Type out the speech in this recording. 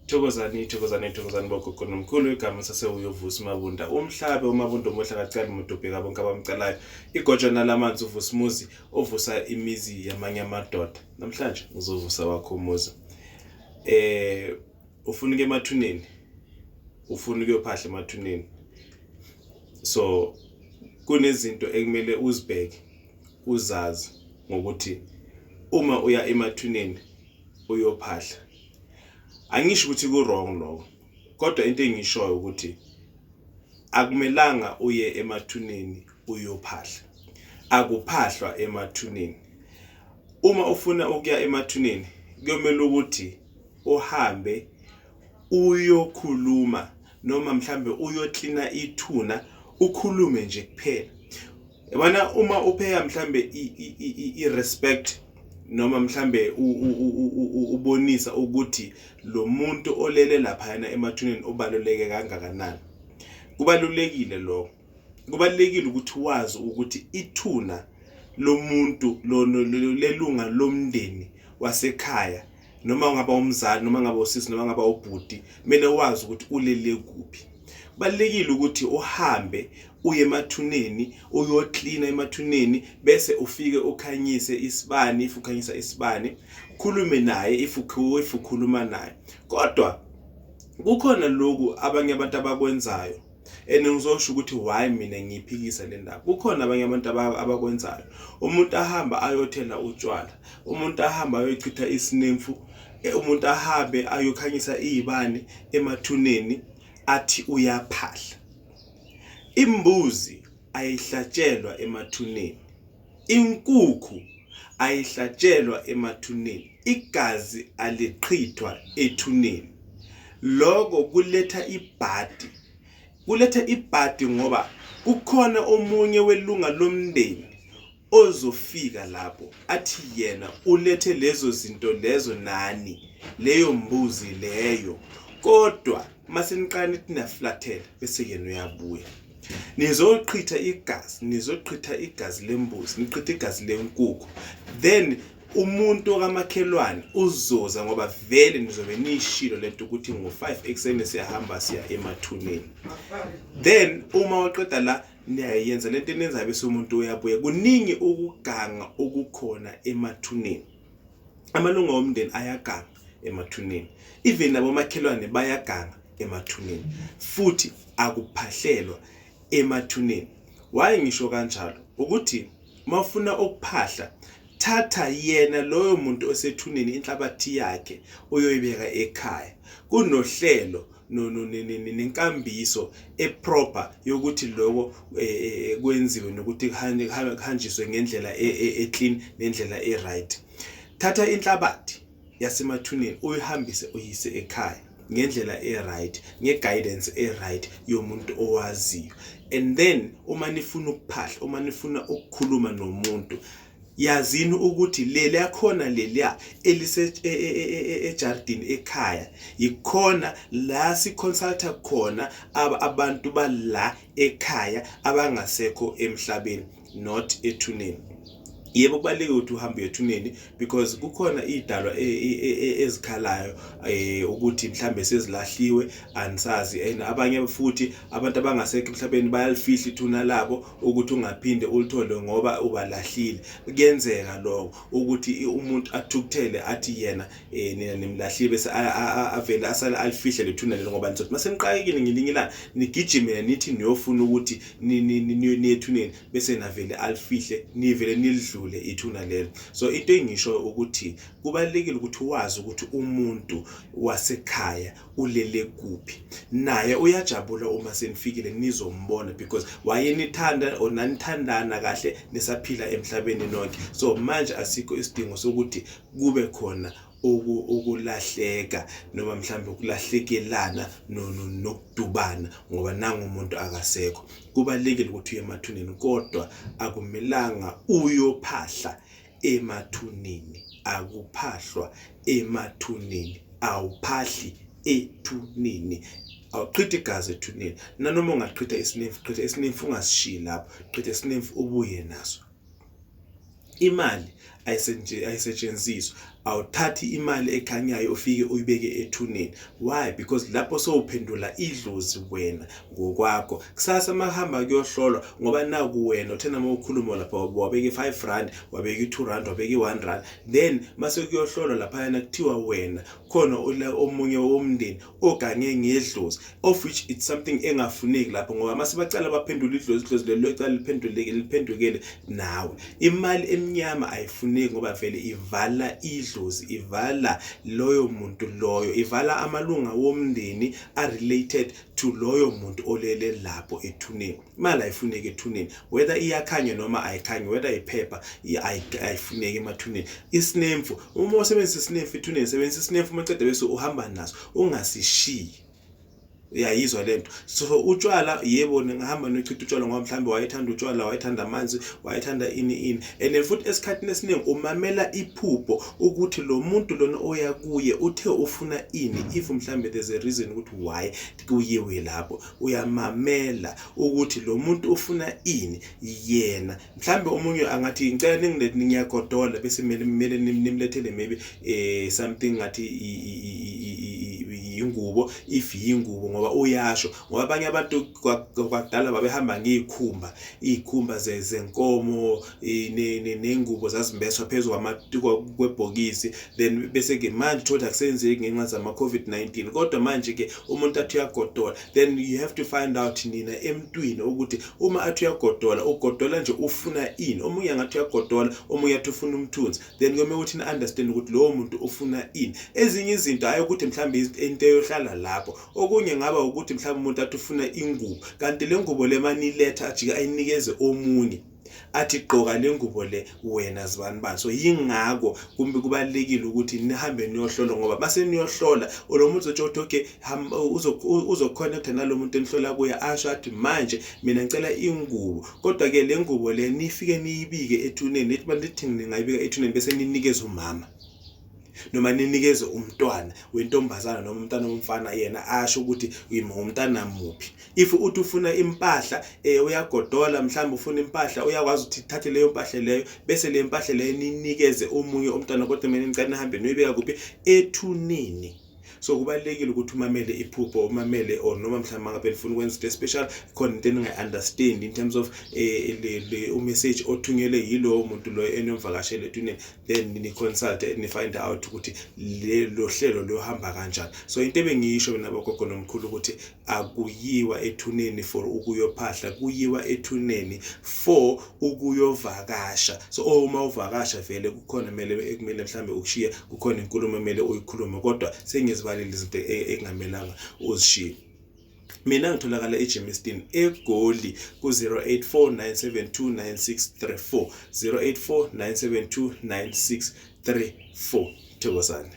Thokozani bogogo nomkhulu igama sasewuyovusa uMabunda umhlabe uMabunda omuhle kacala umuntu ubheka bonke abamcalayo igojana lamanzi uvusa umuzi ovusa imizi yamanye amadoda namhlanje uzovusa wakho umuzi ufuna uke emathuneni ufuna ukuyophahla emathuneni so kunezinto ekumele uzibheke uzazi ngokuthi uma uya emathuneni uyophahla angisho ukuthi ku wrong lokho kodwa into engishoyo ukuthi akumelanga uye emathuneni uyophahla akuphahlwa emathuneni uma ufuna ukuya emathuneni kuyomela ukuthi uhambe uyokhuluma noma mhlambe uyoklina ithuna ukhulume nje kuphela yabona uma upheka mhlambe i-respect noma mhlambe ubonisa ukuthi lo muntu olele lapha yana emathuneni obaluleke kangakanani kubalulekile lokho kubalulekile ukuthi wazi ukuthi ithuna lo muntu lelunga lomndeni wasekhaya noma ngaba umzali noma ngaba usisi noma ngaba ubhuti kumele wazi ukuthi ulele kuphi kubalulekile ukuthi uhambe uye emathuneni uyoklina emathuneni bese ufike ukhanyise isibani if ukhanyisa isibani khulume naye if ukhuluma naye kodwa kukhona lokhu abanye abantu abakwenzayo ngizosho ukuthi why mina ngiyiphikisa le ndaba kukhona abanye abantu abakwenzayo umuntu ahamba ayothela utshwala umuntu ahamba ayochitha isinemfu umuntu ahambe ayokhanyisa izibani emathuneni athi uyaphahla imbuzi ayihlatshelwa emathuneni inkukhu ayihlatshelwa emathuneni igazi aliqhithwa ethuneni lokho kuletha ibhadi ngoba kukhona omunye welunga lomndeni ozofika lapho athi yena ulethe lezo zinto lezo nani leyo mbuzi leyo kodwa maseniqala naflathela bese yena uyabuya nizochitha igazi lembuzi nichitha igazi lenkukhu then umuntu kamakhelwane uzoza ngoba vele nizobe nishilo lento ukuthi ngo5 ekseni siyahamba siya emathuneni then uma waqeda la niyayenza lento enenza bese umuntu uyabuya kuningi ukuganga okukhona emathuneni amalunga omndeni ayaganga emathuneni even nabo makhelwane bayaganga emathuneni futhi akuphahlelwa emathuneni why ngisho kanjalo ukuthi mafuna ukuphahla thatha yena loyo muntu osethuneni inhlabathi yakhe uyoyibeka ekhaya kunohlelo nenkambiso eproper yokuthi lokho kwenziwe nokuthi kuhanjiswe ngendlela eclean nendlela eright thatha inhlabathi yasemathuneni uyihambise uyise ekhaya ngendlela eright ngeguidance eright yomuntu owaziyo and then uma nifuna ukuphahla uma nifuna ukukhuluma nomuntu yazini ukuthi lele yakhona leliya elise ejardini ekhaya ikhona la siconsulta khona abantu bala ekhaya abangasekho emhlabeni not ethuneni yebo kubaleke ukuthi uhambe ethuneni because kukhona idalwa ezikhalayo ukuthi mhlambe sezilahliwe ansazi and abanye futhi abantu abangasekho emhlabeni bayalifihla ithuna labo ukuthi ungaphinde ulithole ngoba ubalahlile kuyenzeka lokho ukuthi umuntu athukuthele athi yena nimlahlile bese avela asala alifihle lethuna lelo ngoba nizothi maseniqakekile ngelinye la nigijimela nithi niyofuna ukuthi niyethuneni bese navele alifihle nivele nilidlule ithuna lelo so into engisho ukuthi kubalekile ukuthi wazi ukuthi umuntu wasekhaya ulele kuphi naye uyajabula uma senifikile nizombona because wayenithanda onanithandana kahle nesaphila emhlabeni nonke so manje asikho isidingo sokuthi kube khona ukulahleka noma mhlambe ukulahlekelana nokudubana ngoba nangu umuntu akasekho kubalekile ukuthi uye emathuneni kodwa akumelanga uyophahla emathuneni akuphahlwa emathuneni awuphahli ethuneni awuqhitha igazi ethuneni nanoma ungaqhitha isinemfu ungasishiyi lapho qhitha isinemfu ubuye naso imali ayisetshenziswa. Awuthathi imali ekhanyayo ufike uyibeke ethuneni. Why? Because lapho sowuphendula idlozi wena ngokwakho. Kusasa mahamba kuyohlolwa ngoba naku wena uthena mawukhuluma lapha wabeke 5 rand, wabeke 2 rand, wabeke 1 rand, then mase kuyohlolwa lapha yana kuthiwa wena khona omunye womndeni ogange ngedlozi, of which it's something engafuneki lapho ngoba mase bacala baphendula idlozi lelo ecala liphendukele nawe. Imali eminyama ayifuneki ngoba vele ivala idlozi, ivala loyo muntu loyo, ivala amalunga womndeni related to loyo muntu olele lapho ethuneni. Imali ayifuneki ethuneni, whether iyakhanya noma ayikhanya, whether iphepha ayifuneki emathuneni. Isinemfu, uma usebenzisa isinemfu ethuneni, sebenzisa isinemfu maqede bese uhamba naso, ungasishiyi. Uyayizwa lento. So utshwala yebo ngihamba nochitha utshwala ngoba mhlambe wayethanda utshwala, wayethanda amanzi, wayethanda ini, and futhi esikhathini esiningi umamela iphupho ukuthi lo muntu lona oya kuye uthe ufuna ini. If mhlambe there's a reason ukuthi why kuyiwe lapho, uyamamela ukuthi lo muntu ufuna ini yena. Mhlambe omunye angathi ngicela ningilethe ngiyagodola bese kumele nimlethele maybe something ngathi ingubo, if yingubo ngoba uyasho ngoba abanye abantu kwakudala babehamba ngezikhumba zenkomo nengubo zazimbeswa phezulu kwebhokisi, then bese ke manje thola kusenzeki ngenxa zama COVID-19. Kodwa manje ke umuntu athi uyagodola, then you have to find out nina emntwini ukuthi uma athi uyagodola ugodola nje ufuna ini. Omunye ngathi uyagodola, omunye athi ufuna umthunzi, then kumele ukuthi understand ukuthi lowo muntu ufuna ini. Ezinye izinto ayi ukuthi mhlambe into yohlala lapho, okunye ngaba ukuthi mhlawumbe umuntu athi ufuna ingubo, kanti le ngubo le maniletha ajike ayinikeze omunye athi gqoka le ngubo le wena zibani bani. So yingako kumbe kubalekile ukuthi nihambe niyohlola ngoba base niyohlola lo muntu uzothi okay uzoconnect nalo muntu enihlola kuye asho athi manje mina ngicela ingubo, kodwa ke le ngubo le nifike niyibike ethuneni, ethi bandithi ngingayibika ethuneni bese ninikeze umama noma ninikeze umntwana wentombazana noma umntwana womfana yena asho ukuthi umntwana muphi. If uthi ufuna impahla uyagodola, mhlawumbe ufuna impahla, uyakwazi ukuthi thathe leyo mpahla leyo bese le mpahla leyo ninikeze omunye umntwana, kodwa mina ngicela nihambe noyibeka kuphi ethuneni. So kubalekile ukuthi umamele iphupho, umamele or noma mhlawumbe ngabe ufuna ukwenza into special khona into engayi-understand in terms of le message othunyelwe yilo muntu lo enomvakashele ethuneni, then ni consult ni find out ukuthi lo hlelo lohamba kanjani. So into ebengiyisho mina bogogo nomkhulu ukuthi akuyiwa ethuneni for ukuyophahla, kuyiwa ethuneni for ukuyovakasha. So uma uvakasha vele kukhona kumele mhlambe ukushiya, kukhona inkulumo kumele uyikhulume, kodwa sengizibalile izinto engamelanga uzishiye. Mina ngitholakala eGermiston eGoli ku 0849729634 0849729634. Thokozani.